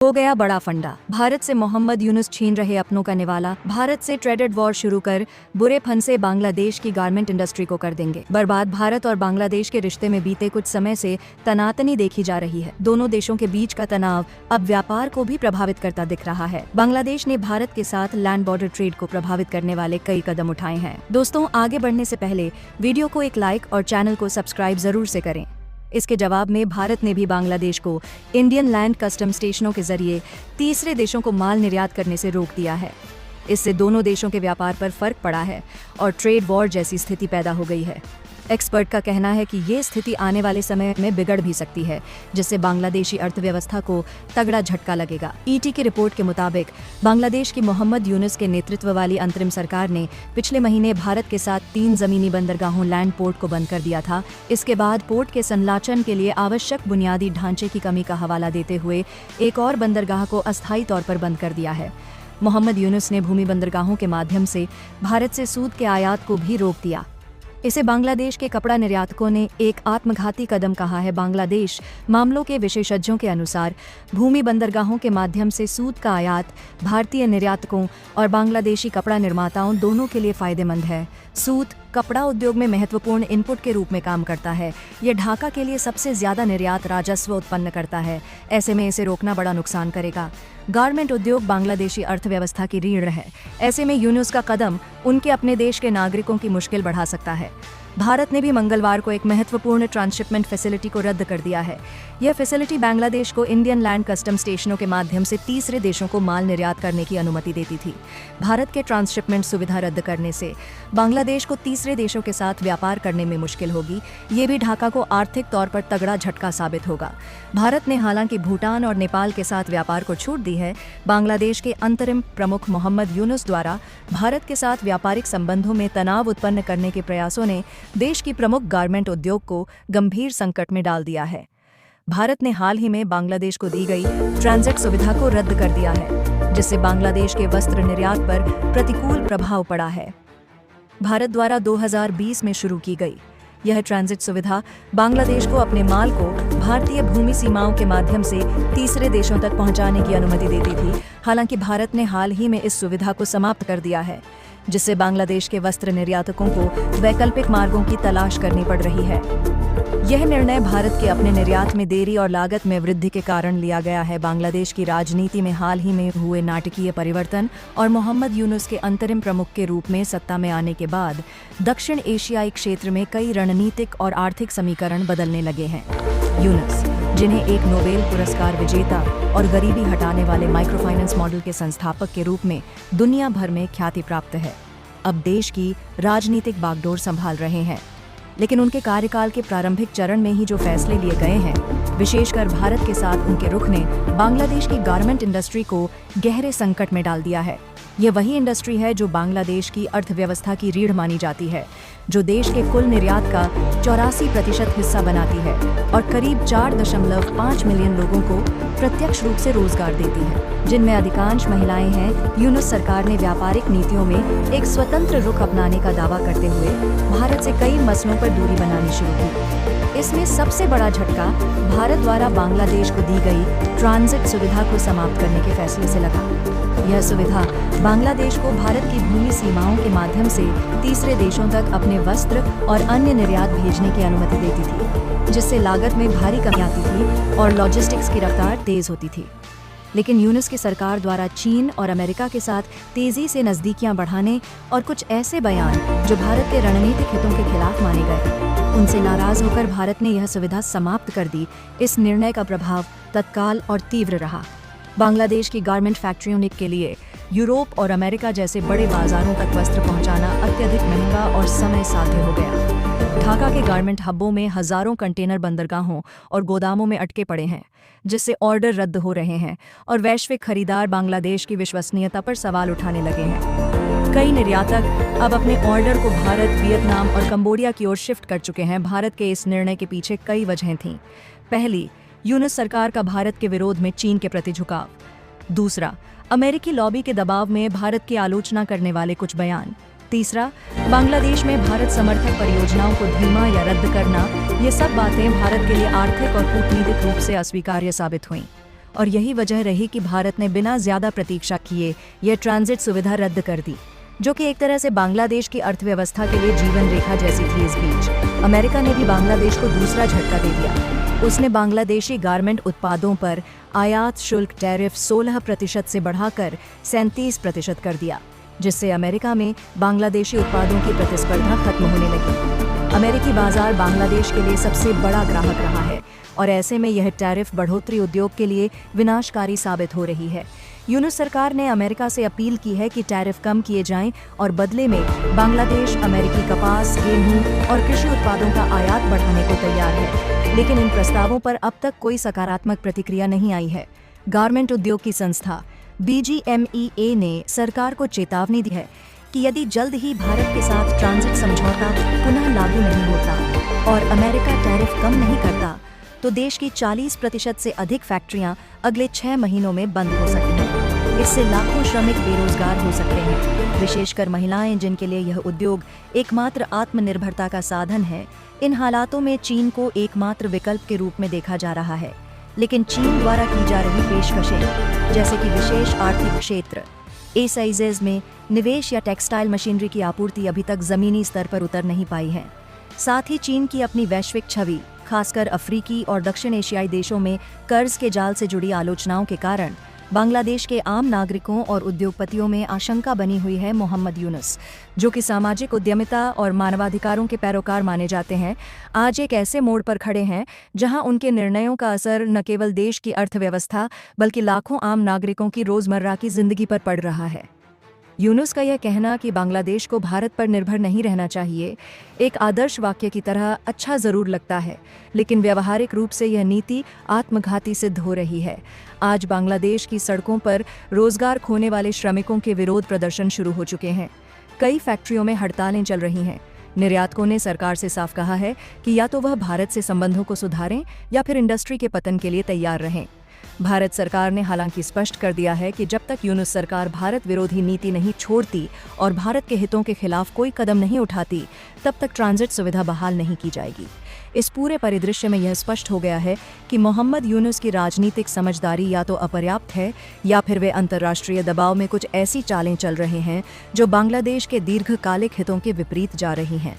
हो गया बड़ा फंडा। भारत से मोहम्मद यूनुस छीन रहे अपनों का निवाला। भारत से ट्रेडेड वॉर शुरू कर बुरे फंसे बांग्लादेश की गारमेंट इंडस्ट्री को कर देंगे बर्बाद। भारत और बांग्लादेश के रिश्ते में बीते कुछ समय से तनातनी देखी जा रही है। दोनों देशों के बीच का तनाव अब व्यापार को भी प्रभावित करता दिख रहा है। बांग्लादेश ने भारत के साथ लैंड बॉर्डर ट्रेड को प्रभावित करने वाले कई कदम उठाए हैं। दोस्तों, आगे बढ़ने से पहले वीडियो को एक लाइक और चैनल को सब्सक्राइब जरूर से करें। इसके जवाब में भारत ने भी बांग्लादेश को इंडियन लैंड कस्टम स्टेशनों के जरिए तीसरे देशों को माल निर्यात करने से रोक दिया है। इससे दोनों देशों के व्यापार पर फर्क पड़ा है और ट्रेड वॉर जैसी स्थिति पैदा हो गई है। एक्सपर्ट का कहना है कि ये स्थिति आने वाले समय में बिगड़ भी सकती है, जिससे बांग्लादेशी अर्थव्यवस्था को तगड़ा झटका लगेगा। ईटी की रिपोर्ट के मुताबिक बांग्लादेश की मोहम्मद यूनुस के नेतृत्व वाली अंतरिम सरकार ने पिछले महीने भारत के साथ 3 जमीनी बंदरगाहों लैंड पोर्ट को बंद कर दिया था। इसके बाद पोर्ट के संचालन के लिए आवश्यक बुनियादी ढांचे की कमी का हवाला देते हुए एक और बंदरगाह को अस्थायी तौर पर बंद कर दिया है। मोहम्मद यूनुस ने भूमि बंदरगाहों के माध्यम से भारत से सूत के आयात को भी रोक दिया। इसे बांग्लादेश के कपड़ा निर्यातकों ने एक आत्मघाती कदम कहा है। बांग्लादेश मामलों के विशेषज्ञों के अनुसार भूमि बंदरगाहों के माध्यम से सूत का आयात भारतीय निर्यातकों और बांग्लादेशी कपड़ा निर्माताओं दोनों के लिए फायदेमंद है। सूत कपड़ा उद्योग में महत्वपूर्ण इनपुट के रूप में काम करता है। यह ढाका के लिए सबसे ज्यादा निर्यात राजस्व उत्पन्न करता है। ऐसे में इसे रोकना बड़ा नुकसान करेगा। गारमेंट उद्योग बांग्लादेशी अर्थव्यवस्था की रीढ़ है। ऐसे में यूनुस का कदम उनके अपने देश के नागरिकों की मुश्किल बढ़ा सकता है। भारत ने भी मंगलवार को एक महत्वपूर्ण ट्रांसशिपमेंट फैसिलिटी को रद्द कर दिया है। यह फैसिलिटी बांग्लादेश को इंडियन लैंड कस्टम स्टेशनों के माध्यम से तीसरे देशों को माल निर्यात करने की अनुमति देती थी। भारत के ट्रांसशिपमेंट सुविधा रद्द करने से बांग्लादेश को तीसरे देशों के साथ व्यापार करने में मुश्किल होगी। ये भी ढाका को आर्थिक तौर पर तगड़ा झटका साबित होगा। भारत ने हालांकि भूटान और नेपाल के साथ व्यापार को छूट दी है। बांग्लादेश के अंतरिम प्रमुख मोहम्मद यूनुस द्वारा भारत के साथ व्यापारिक संबंधों में तनाव उत्पन्न करने के प्रयासों ने देश की प्रमुख गारमेंट उद्योग को गंभीर संकट में डाल दिया है। भारत ने हाल ही में बांग्लादेश को दी गई ट्रांजिट सुविधा को रद्द कर दिया है, जिससे बांग्लादेश के वस्त्र निर्यात पर प्रतिकूल प्रभाव पड़ा है। भारत द्वारा 2020 में शुरू की गई यह ट्रांजिट सुविधा बांग्लादेश को अपने माल को भारतीय भूमि सीमाओं के माध्यम से तीसरे देशों तक पहुंचाने की अनुमति देती थी। हालांकि भारत ने हाल ही में इस सुविधा को समाप्त कर दिया है, जिससे बांग्लादेश के वस्त्र निर्यातकों को वैकल्पिक मार्गों की तलाश करनी पड़ रही है। यह निर्णय भारत के अपने निर्यात में देरी और लागत में वृद्धि के कारण लिया गया है। बांग्लादेश की राजनीति में हाल ही में हुए नाटकीय परिवर्तन और मोहम्मद यूनुस के अंतरिम प्रमुख के रूप में सत्ता में आने के बाद दक्षिण एशियाई क्षेत्र में कई रणनीतिक और आर्थिक समीकरण बदलने लगे हैं। यूनुस, जिन्हें एक नोबेल पुरस्कार विजेता और गरीबी हटाने वाले माइक्रो फाइनेंस मॉडल के संस्थापक के रूप में दुनिया भर में ख्याति प्राप्त है, अब देश की राजनीतिक बागडोर संभाल रहे हैं। लेकिन उनके कार्यकाल के प्रारंभिक चरण में ही जो फैसले लिए गए हैं, विशेषकर भारत के साथ उनके रुख ने बांग्लादेश की गारमेंट इंडस्ट्री को गहरे संकट में डाल दिया है। यह वही इंडस्ट्री है जो बांग्लादेश की अर्थव्यवस्था की रीढ़ मानी जाती है, जो देश के कुल निर्यात का 84% हिस्सा बनाती है और करीब 4.5 मिलियन लोगों को प्रत्यक्ष रूप से रोजगार देती है, जिनमें अधिकांश महिलाएं हैं। यूनुस सरकार ने व्यापारिक नीतियों में एक स्वतंत्र रुख अपनाने का दावा करते हुए भारत से कई मसलों पर दूरी बनानी शुरू की। इसमें सबसे बड़ा झटका भारत द्वारा बांग्लादेश को दी गई ट्रांजिट सुविधा को समाप्त करने के फैसले से लगा। यह सुविधा बांग्लादेश को भारत की भूमि सीमाओं के माध्यम से तीसरे देशों तक अपने वस्त्र और अन्य निर्यात भेजने की अनुमति देती थी, जिससे लागत में भारी कमी आती थी और लॉजिस्टिक्स की रफ्तार तेज होती थी। लेकिन यूनुस की सरकार द्वारा चीन और अमेरिका के साथ तेजी से नजदीकियां बढ़ाने और कुछ ऐसे बयान जो भारत के रणनीतिक हितों के खिलाफ माने गए, उनसे नाराज होकर भारत ने यह सुविधा समाप्त कर दी। इस निर्णय का प्रभाव तत्काल और तीव्र रहा। बांग्लादेश की गारमेंट फैक्ट्रियों के लिए यूरोप और अमेरिका जैसे बड़े बाजारों तक वस्त्र पहुंचाना अत्यधिक महंगा और समय साध्य हो गया। ढाका के गारमेंट हब्बों में हजारों कंटेनर बंदरगाहों और गोदामों में अटके पड़े हैं, जिससे ऑर्डर रद्द हो रहे हैं और वैश्विक खरीदार बांग्लादेश की विश्वसनीयता पर सवाल उठाने लगे हैं। कई निर्यातक अब अपने ऑर्डर को भारत, वियतनाम और कंबोडिया की ओर शिफ्ट कर चुके हैं। भारत के इस निर्णय के पीछे कई वजहें थीं। पहली, यूनुस सरकार का भारत के विरोध में चीन के प्रति झुकाव। दूसरा, अमेरिकी लॉबी के दबाव में भारत की आलोचना करने वाले कुछ बयान। तीसरा, बांग्लादेश में भारत समर्थक परियोजनाओं को धीमा या रद्द करना। ये सब बातें भारत के लिए आर्थिक और कूटनीतिक रूप से अस्वीकार्य साबित हुईं। और यही वजह रही कि भारत ने बिना ज्यादा प्रतीक्षा किए यह ट्रांजिट सुविधा रद्द कर दी, जो कि एक तरह से बांग्लादेश की अर्थव्यवस्था के लिए जीवन रेखा जैसी थी। इस बीच अमेरिका ने भी बांग्लादेश को दूसरा झटका दे दिया। उसने बांग्लादेशी गारमेंट उत्पादों पर आयात शुल्क टैरिफ 16% से बढ़ाकर 37% कर दिया, जिससे अमेरिका में बांग्लादेशी उत्पादों की प्रतिस्पर्धा खत्म होने लगी। अमेरिकी बाजार बांग्लादेश के लिए सबसे बड़ा ग्राहक रहा है और ऐसे में यह टैरिफ बढ़ोतरी उद्योग के लिए विनाशकारी साबित हो रही है। यूनुस सरकार ने अमेरिका से अपील की है कि टैरिफ कम किए जाएं और बदले में बांग्लादेश अमेरिकी कपास, गेहूं और कृषि उत्पादों का आयात बढ़ाने को तैयार है, लेकिन इन प्रस्तावों पर अब तक कोई सकारात्मक प्रतिक्रिया नहीं आई है। गारमेंट उद्योग की संस्था BGMEA ने सरकार को चेतावनी दी है कि यदि जल्द ही भारत के साथ ट्रांजिट समझौता पुनः लागू नहीं होता और अमेरिका टैरिफ कम नहीं करता, तो देश की 40% से अधिक फैक्ट्रियां अगले 6 महीनों में बंद हो सकती हैं। इससे लाखों श्रमिक बेरोजगार हो सकते हैं, विशेषकर महिलाएं, जिनके लिए यह उद्योग एकमात्र आत्मनिर्भरता का साधन है। इन हालातों में चीन को एकमात्र विकल्प के रूप में देखा जा रहा है, लेकिन चीन द्वारा की जा रही पेशकशें, जैसे कि विशेष आर्थिक क्षेत्र ASEAN में निवेश या टेक्सटाइल मशीनरी की आपूर्ति, अभी तक जमीनी स्तर पर उतर नहीं पाई है। साथ ही चीन की अपनी वैश्विक छवि, खासकर अफ्रीकी और दक्षिण एशियाई देशों में कर्ज के जाल से जुड़ी आलोचनाओं के कारण बांग्लादेश के आम नागरिकों और उद्योगपतियों में आशंका बनी हुई है। मोहम्मद यूनुस, जो कि सामाजिक उद्यमिता और मानवाधिकारों के पैरोकार माने जाते हैं, आज एक ऐसे मोड़ पर खड़े हैं जहां उनके निर्णयों का असर न केवल देश की अर्थव्यवस्था बल्कि लाखों आम नागरिकों की रोजमर्रा की जिंदगी पर पड़ रहा है। यूनुस का यह कहना कि बांग्लादेश को भारत पर निर्भर नहीं रहना चाहिए एक आदर्श वाक्य की तरह अच्छा जरूर लगता है, लेकिन व्यवहारिक रूप से यह नीति आत्मघाती सिद्ध हो रही है। आज बांग्लादेश की सड़कों पर रोजगार खोने वाले श्रमिकों के विरोध प्रदर्शन शुरू हो चुके हैं। कई फैक्ट्रियों में हड़तालें चल रही हैं। निर्यातकों ने सरकार से साफ कहा है कि या तो वह भारत से संबंधों को सुधारें या फिर इंडस्ट्री के पतन के लिए तैयार रहें। भारत सरकार ने हालांकि स्पष्ट कर दिया है कि जब तक यूनुस सरकार भारत विरोधी नीति नहीं छोड़ती और भारत के हितों के खिलाफ कोई कदम नहीं उठाती, तब तक ट्रांजिट सुविधा बहाल नहीं की जाएगी। इस पूरे परिदृश्य में यह स्पष्ट हो गया है कि मोहम्मद यूनुस की राजनीतिक समझदारी या तो अपर्याप्त है या फिर वे अंतर्राष्ट्रीय दबाव में कुछ ऐसी चालें चल रहे हैं जो बांग्लादेश के दीर्घकालिक हितों के विपरीत जा रही हैं।